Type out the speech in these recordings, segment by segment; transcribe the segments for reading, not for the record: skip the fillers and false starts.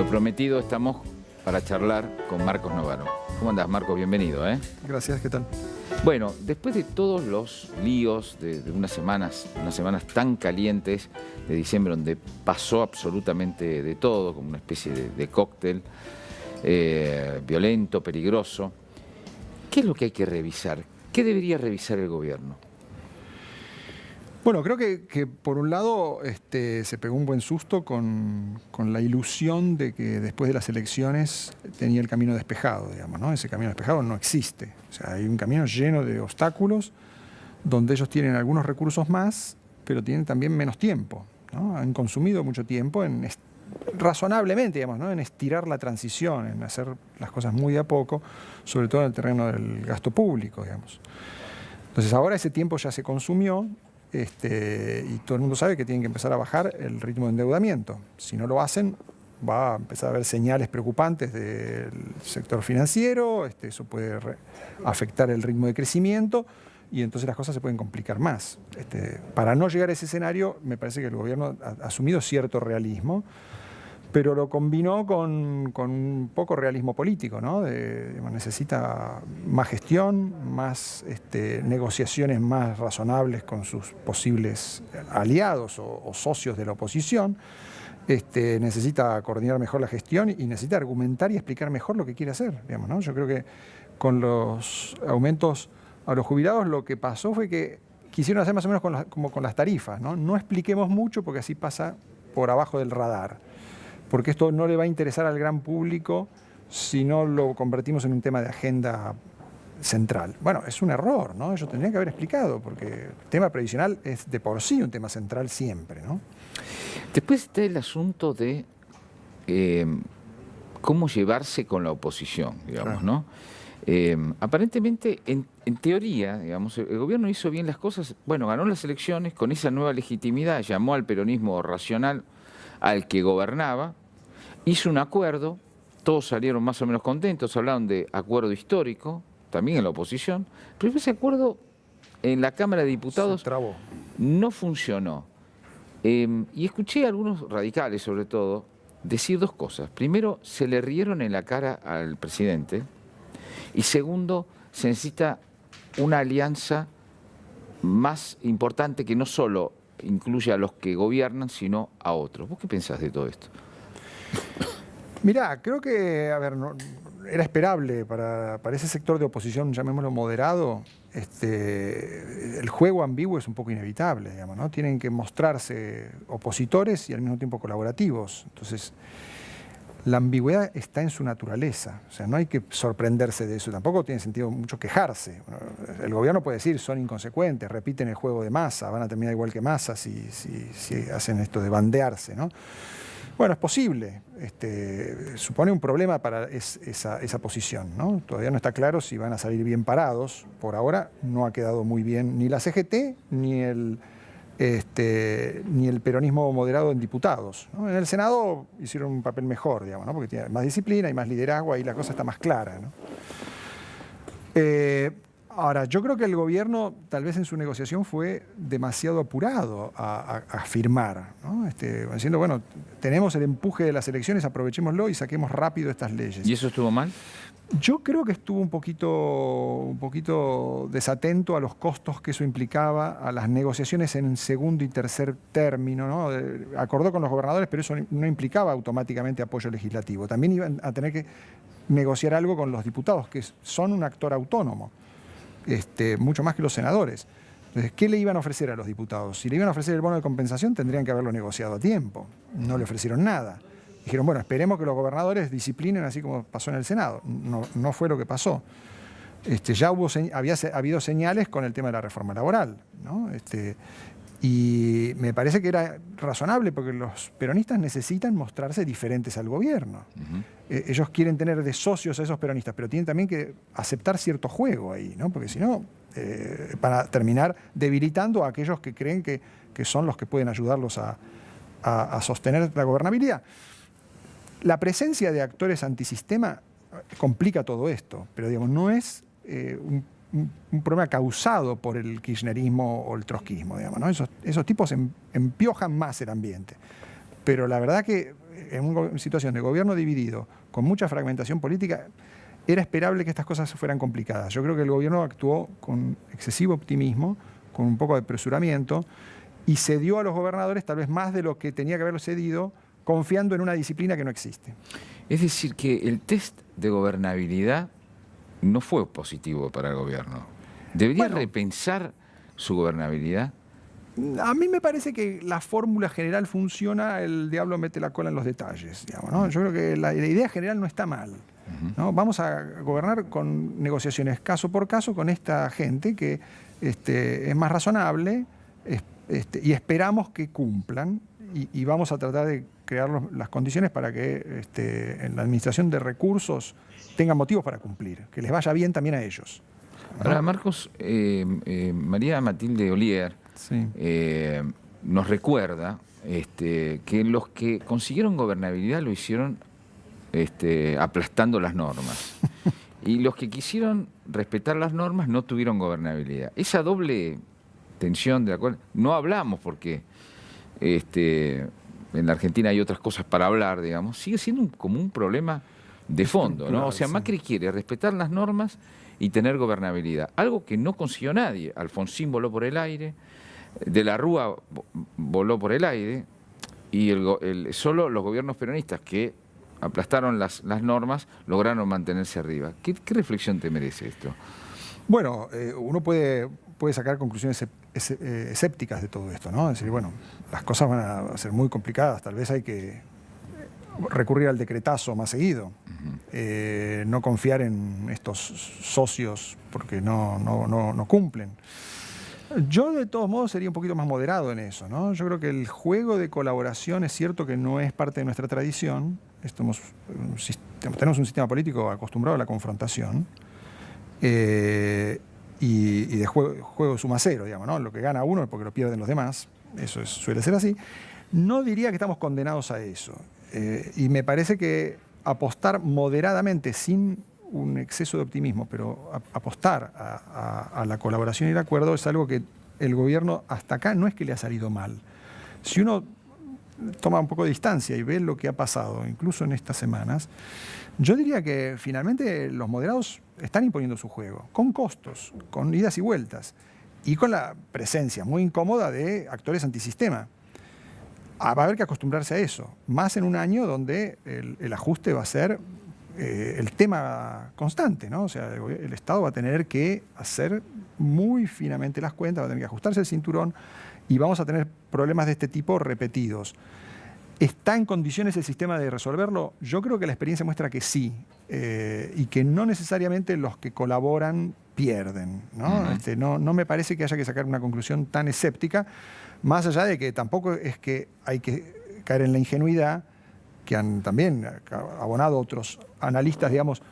Lo prometido, estamos para charlar con Marcos Novaro. ¿Cómo andás, Marcos? Bienvenido, ¿eh? Gracias, ¿qué tal? Bueno, después de todos los líos de unas semanas tan calientes de diciembre, donde pasó absolutamente de todo, como una especie de cóctel violento, peligroso, ¿qué es lo que hay que revisar? ¿Qué debería revisar el gobierno? Bueno, creo que por un lado se pegó un buen susto con la ilusión de que después de las elecciones tenía el camino despejado, digamos, ¿no? Ese camino despejado no existe. O sea, hay un camino lleno de obstáculos donde ellos tienen algunos recursos más, pero tienen también menos tiempo, ¿no? Han consumido mucho tiempo razonablemente, digamos, ¿no? En estirar la transición, en hacer las cosas muy de a poco, sobre todo en el terreno del gasto público, digamos. Entonces ahora ese tiempo ya se consumió. Y todo el mundo sabe que tienen que empezar a bajar el ritmo de endeudamiento. Si no lo hacen, va a empezar a haber señales preocupantes del sector financiero, eso puede afectar el ritmo de crecimiento y entonces las cosas se pueden complicar más. Para no llegar a ese escenario, me parece que el gobierno ha asumido cierto realismo, pero lo combinó con un poco realismo político, ¿no? Necesita más gestión, más negociaciones más razonables con sus posibles aliados o socios de la oposición. Necesita coordinar mejor la gestión y necesita argumentar y explicar mejor lo que quiere hacer, digamos, ¿no? Yo creo que con los aumentos a los jubilados lo que pasó fue que quisieron hacer más o menos como con las tarifas, ¿no? No expliquemos mucho porque así pasa por abajo del radar. Porque esto no le va a interesar al gran público si no lo convertimos en un tema de agenda central. Bueno, es un error, ¿no? Ellos tendrían que haber explicado, porque el tema previsional es de por sí un tema central siempre, ¿no? Después está el asunto de cómo llevarse con la oposición, digamos, ¿no? Aparentemente, en teoría, digamos, el gobierno hizo bien las cosas. Bueno, ganó las elecciones con esa nueva legitimidad, llamó al peronismo racional al que gobernaba, hizo un acuerdo, todos salieron más o menos contentos, hablaron de acuerdo histórico, también en la oposición, pero ese acuerdo en la Cámara de Diputados no funcionó. Y escuché a algunos radicales, sobre todo, decir dos cosas. Primero, se le rieron en la cara al presidente, y segundo, se necesita una alianza más importante que no solo incluye a los que gobiernan, sino a otros. ¿Vos qué pensás de todo esto? Mirá, creo que, a ver, era esperable para ese sector de oposición, llamémoslo moderado, el juego ambiguo es un poco inevitable, digamos, ¿no? Tienen que mostrarse opositores y al mismo tiempo colaborativos. Entonces, la ambigüedad está en su naturaleza, o sea, no hay que sorprenderse de eso, tampoco tiene sentido mucho quejarse. El gobierno puede decir, son inconsecuentes, repiten el juego de Massa, van a terminar igual que Massa si hacen esto de bandearse, ¿no? Bueno, es posible, supone un problema para esa posición, ¿no? Todavía no está claro si van a salir bien parados, por ahora no ha quedado muy bien ni la CGT ni el peronismo moderado en diputados, ¿no? En el Senado hicieron un papel mejor, digamos, ¿no? Porque tiene más disciplina y más liderazgo, ahí la cosa está más clara, ¿no? Ahora, yo creo que el gobierno, tal vez en su negociación, fue demasiado apurado a firmar, ¿no? Diciendo, bueno, tenemos el empuje de las elecciones, aprovechémoslo y saquemos rápido estas leyes. ¿Y eso estuvo mal? Yo creo que estuvo un poquito desatento a los costos que eso implicaba, a las negociaciones en segundo y tercer término, ¿no? Acordó con los gobernadores, pero eso no implicaba automáticamente apoyo legislativo. También iban a tener que negociar algo con los diputados, que son un actor autónomo, mucho más que los senadores. Entonces, ¿qué le iban a ofrecer a los diputados? Si le iban a ofrecer el bono de compensación, tendrían que haberlo negociado a tiempo. No le ofrecieron nada. Dijeron, bueno, esperemos que los gobernadores disciplinen así como pasó en el Senado. No fue lo que pasó. Ya había habido señales con el tema de la reforma laboral, ¿no? Y me parece que era razonable porque los peronistas necesitan mostrarse diferentes al gobierno. Ellos quieren tener de socios a esos peronistas, pero tienen también que aceptar cierto juego ahí, ¿no? Porque si no, para terminar debilitando a aquellos que creen que son los que pueden ayudarlos a sostener la gobernabilidad. La presencia de actores antisistema complica todo esto, pero digamos, no es un problema causado por el kirchnerismo o el trotskismo, digamos, ¿no? Esos tipos empiojan más el ambiente. Pero la verdad que en una situación de gobierno dividido, con mucha fragmentación política, era esperable que estas cosas fueran complicadas. Yo creo que el gobierno actuó con excesivo optimismo, con un poco de apresuramiento, y cedió a los gobernadores tal vez más de lo que tenía que haberlo cedido, confiando en una disciplina que no existe. Es decir, que el test de gobernabilidad no fue positivo para el gobierno. ¿Debería repensar su gobernabilidad? A mí me parece que la fórmula general funciona, el diablo mete la cola en los detalles, digamos, ¿no? Yo creo que la idea general no está mal, ¿no? Vamos a gobernar con negociaciones caso por caso con esta gente que es más razonable y esperamos que cumplan y vamos a tratar de crear las condiciones para que en la administración de recursos tengan motivos para cumplir, que les vaya bien también a ellos, ¿no? Ahora, Marcos, María Matilde Ollier Sí. Nos recuerda que los que consiguieron gobernabilidad lo hicieron aplastando las normas. Y los que quisieron respetar las normas no tuvieron gobernabilidad. Esa doble tensión de la cual no hablamos porque en la Argentina hay otras cosas para hablar, digamos, sigue siendo como un problema de fondo, ¿no? O sea, Macri quiere respetar las normas y tener gobernabilidad. Algo que no consiguió nadie. Alfonsín voló por el aire, De la Rúa voló por el aire, y solo los gobiernos peronistas que aplastaron las normas lograron mantenerse arriba. ¿Qué reflexión te merece esto? Bueno, uno puede sacar conclusiones escépticas de todo esto, ¿no? Es decir, bueno, las cosas van a ser muy complicadas, tal vez hay que recurrir al decretazo más seguido, no confiar en estos socios porque no cumplen. Yo de todos modos sería un poquito más moderado en eso, ¿no? Yo creo que el juego de colaboración es cierto que no es parte de nuestra tradición. Tenemos un sistema político acostumbrado a la confrontación y de juego suma cero, digamos, ¿no? Lo que gana uno es porque lo pierden los demás. Eso suele ser así. No diría que estamos condenados a eso. Y me parece que apostar moderadamente, sin un exceso de optimismo, pero apostar a la colaboración y el acuerdo es algo que el gobierno hasta acá no es que le ha salido mal. Si uno toma un poco de distancia y ve lo que ha pasado, incluso en estas semanas, yo diría que finalmente los moderados están imponiendo su juego, con costos, con idas y vueltas, y con la presencia muy incómoda de actores antisistema. Va a haber que acostumbrarse a eso, más en un año donde el ajuste va a ser el tema constante, ¿no? O sea, el Estado va a tener que hacer muy finamente las cuentas, va a tener que ajustarse el cinturón y vamos a tener problemas de este tipo repetidos. ¿Está en condiciones el sistema de resolverlo? Yo creo que la experiencia muestra que sí, y que no necesariamente los que colaboran pierden, ¿no? No me parece que haya que sacar una conclusión tan escéptica, más allá de que tampoco es que hay que caer en la ingenuidad que han también abonado otros analistas, digamos,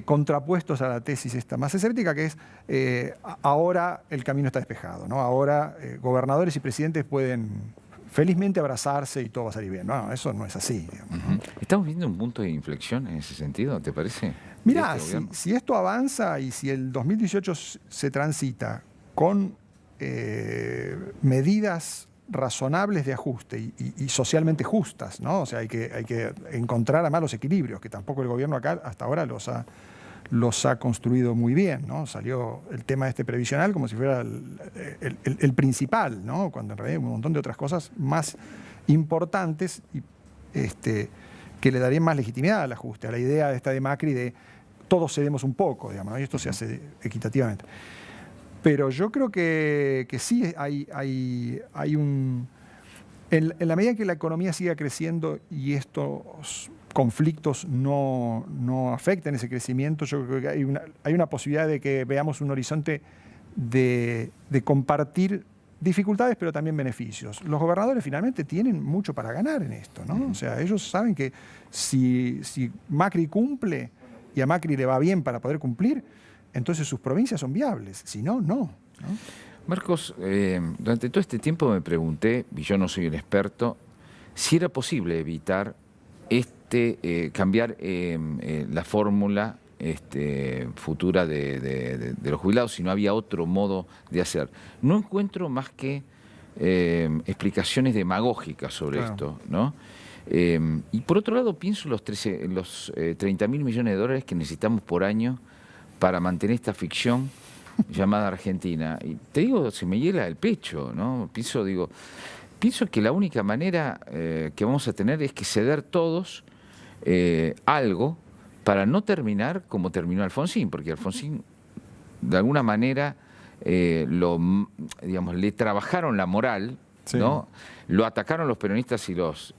contrapuestos a la tesis esta más escéptica, que es ahora el camino está despejado, ¿no? Ahora gobernadores y presidentes pueden felizmente abrazarse y todo va a salir bien. No, eso no es así, digamos, ¿no? ¿Estamos viendo un punto de inflexión en ese sentido, te parece? Mirá, si esto avanza y si el 2018 se transita con medidas razonables de ajuste y socialmente justas, ¿no? O sea, hay que encontrar además los equilibrios, que tampoco el gobierno acá hasta ahora los ha construido muy bien, ¿no? Salió el tema previsional como si fuera el principal, ¿no? Cuando en realidad hay un montón de otras cosas más importantes y que le darían más legitimidad al ajuste, a la idea de Macri de todos cedemos un poco, digamos, ¿no? Y esto se hace equitativamente. Pero yo creo que sí hay un... En la medida en que la economía siga creciendo y estos conflictos no afecten ese crecimiento, yo creo que hay una posibilidad de que veamos un horizonte de compartir dificultades, pero también beneficios. Los gobernadores finalmente tienen mucho para ganar en esto, ¿no? O sea, ellos saben que si Macri cumple y a Macri le va bien para poder cumplir, entonces sus provincias son viables, si no, no. Marcos, durante todo este tiempo me pregunté, y yo no soy un experto, si era posible evitar cambiar la fórmula futura de los jubilados, si no había otro modo de hacer. No encuentro más que explicaciones demagógicas sobre esto, ¿no? Y por otro lado, pienso en los 30.000 millones de dólares que necesitamos por año para mantener esta ficción llamada Argentina. Y te digo, se me hiela el pecho, ¿no? Pienso que la única manera que vamos a tener es que ceder todos algo para no terminar como terminó Alfonsín, porque Alfonsín, de alguna manera, digamos, le trabajaron la moral, Sí. ¿no? Lo atacaron los peronistas y los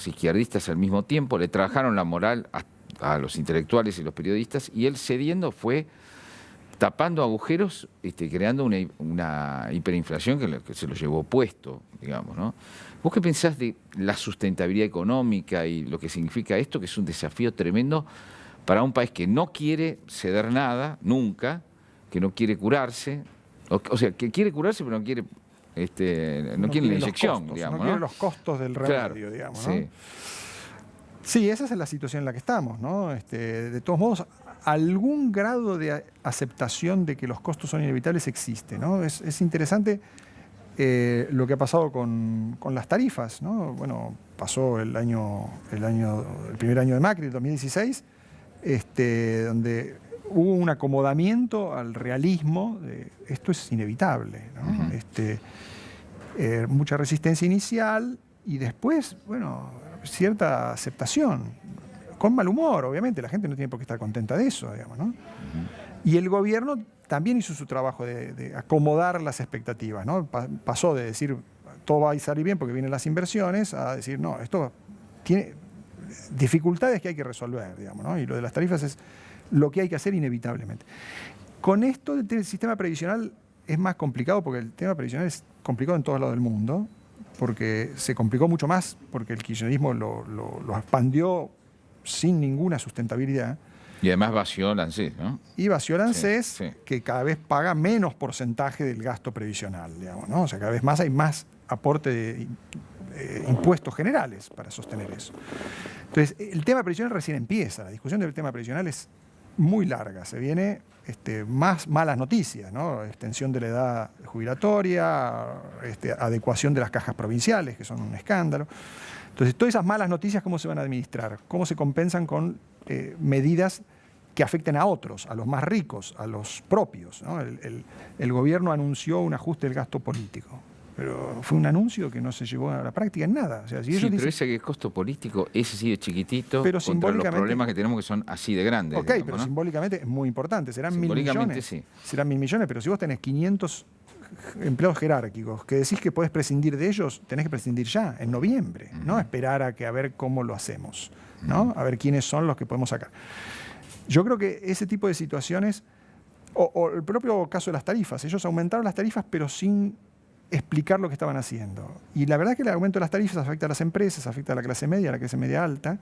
izquierdistas al mismo tiempo, le trabajaron la moral a los intelectuales y los periodistas, y él cediendo fue tapando agujeros, creando una hiperinflación que se lo llevó puesto, digamos, ¿no? ¿Vos qué pensás de la sustentabilidad económica y lo que significa esto, que es un desafío tremendo para un país que no quiere ceder nada, nunca, que no quiere curarse, o sea, que quiere curarse pero no quiere no quiere la inyección, digamos, no quiere los costos del remedio, claro, digamos, ¿no? sí. Sí, esa es la situación en la que estamos, ¿no? De todos modos, algún grado de aceptación de que los costos son inevitables existe, ¿no? Es interesante lo que ha pasado con las tarifas, ¿no? Bueno, pasó el primer año de Macri, el 2016, donde hubo un acomodamiento al realismo de esto es inevitable, ¿no? Mucha resistencia inicial y después, bueno, cierta aceptación, con mal humor, obviamente, la gente no tiene por qué estar contenta de eso, digamos, ¿no? Y el gobierno también hizo su trabajo de acomodar las expectativas, ¿no? Pasó de decir todo va a salir bien porque vienen las inversiones a decir no, esto tiene dificultades que hay que resolver, digamos, ¿no? Y lo de las tarifas es lo que hay que hacer inevitablemente. Con esto el sistema previsional es más complicado porque el tema previsional es complicado en todos lados del mundo, porque se complicó mucho más, porque el kirchnerismo lo expandió sin ninguna sustentabilidad. Y además vació el ANSES, ¿no? Y vació el ANSES, Sí. que cada vez paga menos porcentaje del gasto previsional, digamos, ¿no? O sea, cada vez más hay más aporte de impuestos generales para sostener eso. Entonces, el tema previsional recién empieza. La discusión del tema previsional es muy larga. Se viene más malas noticias, ¿no? Extensión de la edad jubilatoria, adecuación de las cajas provinciales, que son un escándalo. Entonces, todas esas malas noticias, ¿cómo se van a administrar? ¿Cómo se compensan con medidas que afecten a otros, a los más ricos, a los propios, ¿no? El gobierno anunció un ajuste del gasto político, pero fue un anuncio que no se llevó a la práctica en nada. O sea, si Sí, ellos pero dicen, ese que es costo político, ese sí es chiquitito, pero contra los simbólicamente- problemas que tenemos que son así de grandes. ok, digamos, pero ¿no? simbólicamente es muy importante, serán 1.000 Simbólicamente, millones. sí. Serán 1.000 millones, pero si vos tenés 500 empleados jerárquicos que decís que podés prescindir de ellos, tenés que prescindir ya, en noviembre, no esperar a ver cómo lo hacemos, ¿no? A ver quiénes son los que podemos sacar. Yo creo que ese tipo de situaciones, o el propio caso de las tarifas, ellos aumentaron las tarifas pero sin explicar lo que estaban haciendo. Y la verdad es que el aumento de las tarifas afecta a las empresas, afecta a la clase media alta,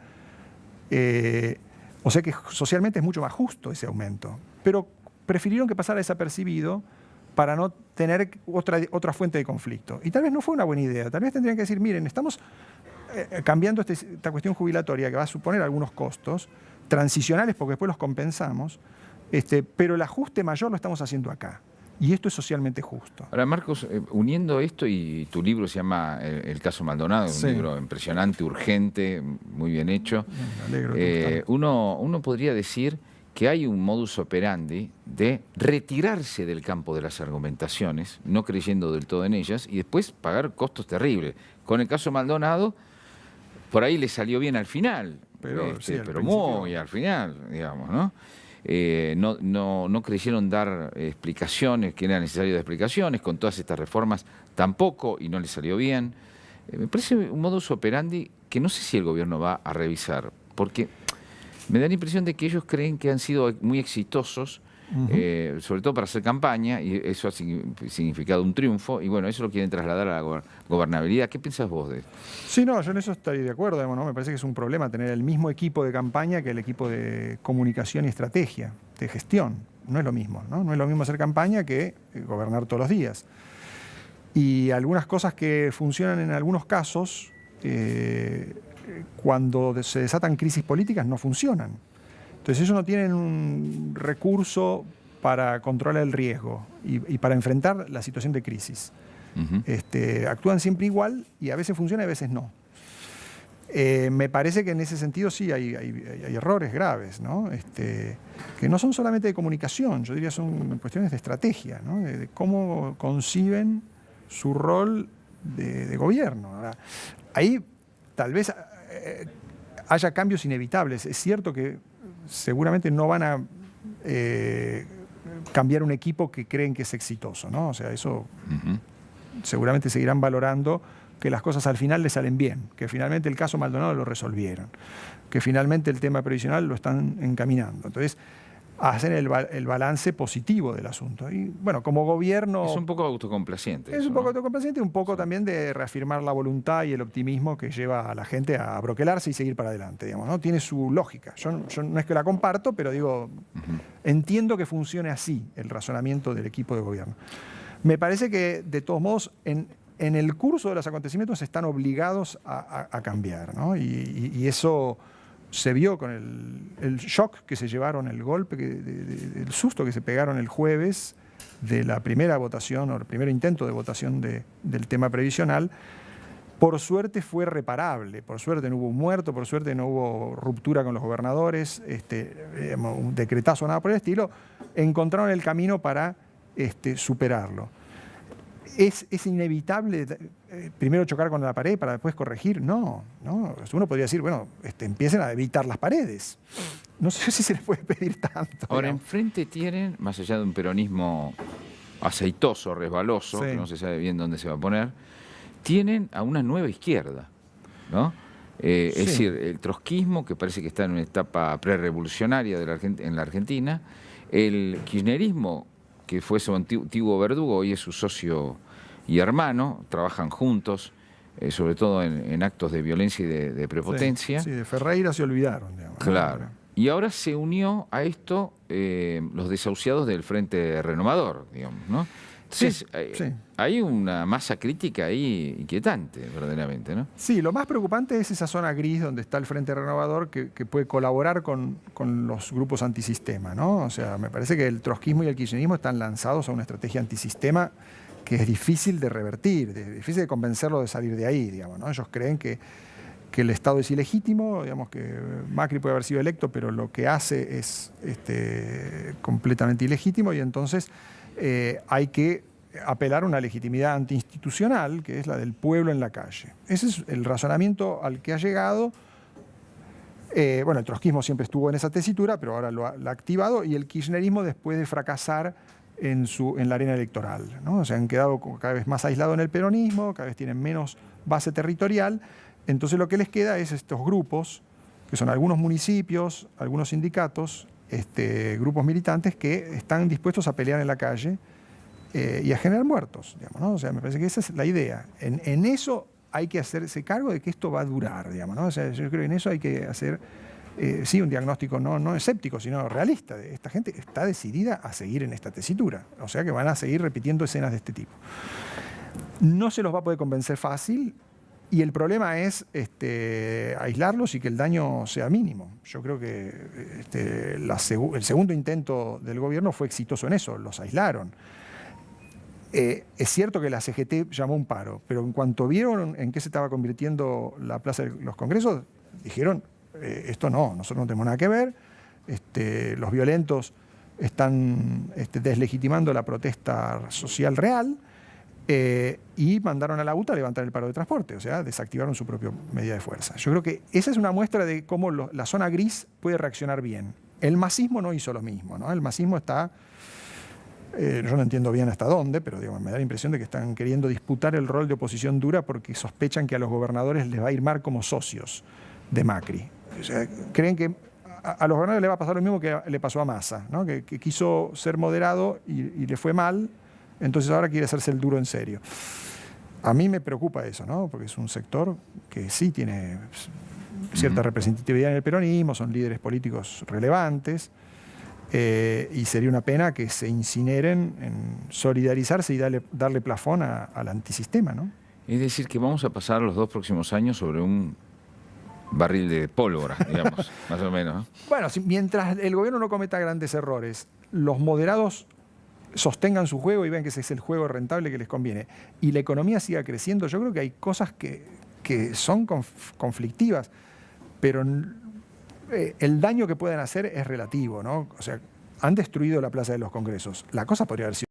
o sea que socialmente es mucho más justo ese aumento, pero prefirieron que pasara desapercibido para no tener otra fuente de conflicto. Y tal vez no fue una buena idea, tal vez tendrían que decir, miren, estamos cambiando esta cuestión jubilatoria que va a suponer algunos costos transicionales porque después los compensamos, pero el ajuste mayor lo estamos haciendo acá. Y esto es socialmente justo. Ahora, Marcos, uniendo esto, y tu libro se llama El caso Maldonado, Sí. un libro impresionante, urgente, muy bien hecho. Me alegro de que te guste. Uno podría decir que hay un modus operandi de retirarse del campo de las argumentaciones, no creyendo del todo en ellas, y después pagar costos terribles. Con el caso Maldonado, por ahí le salió bien al final, Pero, sí, al pero principio. muy al final, digamos, ¿no? No creyeron dar explicaciones, que era necesario dar explicaciones, con todas estas reformas tampoco, y no le salió bien. Me parece un modus operandi que no sé si el gobierno va a revisar, porque me da la impresión de que ellos creen que han sido muy exitosos, sobre todo para hacer campaña, y eso ha significado un triunfo, y bueno, eso lo quieren trasladar a la gobernabilidad. ¿Qué piensas vos de esto? Sí, no, yo en eso estoy de acuerdo, digamos, ¿no? Me parece que es un problema tener el mismo equipo de campaña que el equipo de comunicación y estrategia, de gestión. No es lo mismo, ¿no? No es lo mismo hacer campaña que gobernar todos los días. Y algunas cosas que funcionan en algunos casos, cuando se desatan crisis políticas, no funcionan. Entonces ellos no tienen un recurso para controlar el riesgo y para enfrentar la situación de crisis. Actúan siempre igual y a veces funciona y a veces no. Me parece que en ese sentido sí hay errores graves, ¿no? Que no son solamente de comunicación, yo diría son cuestiones de estrategia, ¿no? De cómo conciben su rol de gobierno. Ahora, ahí tal vez haya cambios inevitables. Es cierto que seguramente no van a cambiar un equipo que creen que es exitoso, ¿no? O sea, eso seguramente seguirán valorando que las cosas al final les salen bien, que finalmente el caso Maldonado lo resolvieron, que finalmente el tema previsional lo están encaminando. Entonces, hacen el balance positivo del asunto. Y bueno, como gobierno... Es un poco autocomplaciente. Es eso, un poco ¿no? autocomplaciente y un poco también de reafirmar la voluntad y el optimismo que lleva a la gente a broquelarse y seguir para adelante, digamos, ¿no? Tiene su lógica. Yo no es que la comparto, pero digo, entiendo que funcione así el razonamiento del equipo de gobierno. Me parece que, de todos modos, en el curso de los acontecimientos están obligados a cambiar, ¿no? Y eso se vio con el shock que se llevaron, el golpe, el susto que se pegaron el jueves de la primera votación o el primer intento de votación del tema previsional. Por suerte fue reparable, por suerte no hubo un muerto, por suerte no hubo ruptura con los gobernadores, un decretazo, nada por el estilo. Encontraron el camino para superarlo. ¿Es inevitable primero chocar con la pared para después corregir? No. Uno podría decir, bueno, empiecen a evitar las paredes. No sé si se les puede pedir tanto. Ahora, digamos. enfrente tienen, más allá de un peronismo aceitoso, resbaloso, Sí. que no se sabe bien dónde se va a poner, tienen a una nueva izquierda, ¿no? Es Sí. decir, el trotskismo, que parece que está en una etapa prerevolucionaria en la Argentina, el kirchnerismo, que fue su antiguo verdugo, hoy es su socio y hermano, trabajan juntos, sobre todo en actos de violencia y de prepotencia. Sí, de Ferreira se olvidaron, digamos, ¿no? Claro. Y ahora se unió a esto los desahuciados del Frente Renovador, digamos, ¿no? Entonces, Sí. hay una masa crítica ahí inquietante, verdaderamente, ¿no? Sí, lo más preocupante es esa zona gris donde está el Frente Renovador que puede colaborar con los grupos antisistema, ¿no? O sea, me parece que el trotskismo y el kirchnerismo están lanzados a una estrategia antisistema que es difícil de revertir, difícil de convencerlo de salir de ahí, digamos, ¿no? Ellos creen que el Estado es ilegítimo, digamos que Macri puede haber sido electo, pero lo que hace es completamente ilegítimo y entonces hay que apelar a una legitimidad antiinstitucional, que es la del pueblo en la calle. Ese es el razonamiento al que ha llegado. Bueno, el trotskismo siempre estuvo en esa tesitura, pero ahora lo ha activado, y el kirchnerismo después de fracasar en la arena electoral, ¿no? O sea, han quedado cada vez más aislados en el peronismo, cada vez tienen menos base territorial. Entonces lo que les queda es estos grupos, que son algunos municipios, algunos sindicatos, grupos militantes que están dispuestos a pelear en la calle y a generar muertos, digamos, ¿no? O sea, me parece que esa es la idea. En eso hay que hacerse cargo de que esto va a durar, digamos, ¿no? O sea, yo creo que en eso hay que hacer, sí, un diagnóstico no escéptico, sino realista. Esta gente está decidida a seguir en esta tesitura, o sea que van a seguir repitiendo escenas de este tipo. No se los va a poder convencer fácil. Y el problema es aislarlos y que el daño sea mínimo. Yo creo que el segundo intento del gobierno fue exitoso en eso, los aislaron. Es cierto que la CGT llamó un paro, pero en cuanto vieron en qué se estaba convirtiendo la Plaza de los Congresos, dijeron, esto no, nosotros no tenemos nada que ver, los violentos están deslegitimando la protesta social real. Y mandaron a la UTA a levantar el paro de transporte, o sea, desactivaron su propia medida de fuerza. Yo creo que esa es una muestra de cómo la zona gris puede reaccionar bien. El masismo no hizo lo mismo, ¿no? El masismo está, yo no entiendo bien hasta dónde, pero digamos, me da la impresión de que están queriendo disputar el rol de oposición dura porque sospechan que a los gobernadores les va a ir mal como socios de Macri. O sea, creen que a los gobernadores les va a pasar lo mismo que le pasó a Massa, ¿no? Que quiso ser moderado y le fue mal. Entonces ahora quiere hacerse el duro en serio. A mí me preocupa eso, ¿no? Porque es un sector que sí tiene cierta representatividad en el peronismo, son líderes políticos relevantes, y sería una pena que se incineren en solidarizarse y darle plafón al antisistema, ¿no? Es decir, que vamos a pasar los 2 próximos años sobre un barril de pólvora, digamos, más o menos, ¿no? Bueno, mientras el gobierno no cometa grandes errores, los moderados sostengan su juego y vean que ese es el juego rentable que les conviene, y la economía siga creciendo, yo creo que hay cosas que que son conflictivas, pero el daño que pueden hacer es relativo, ¿no? O sea, han destruido la Plaza de los Congresos. La cosa podría haber sido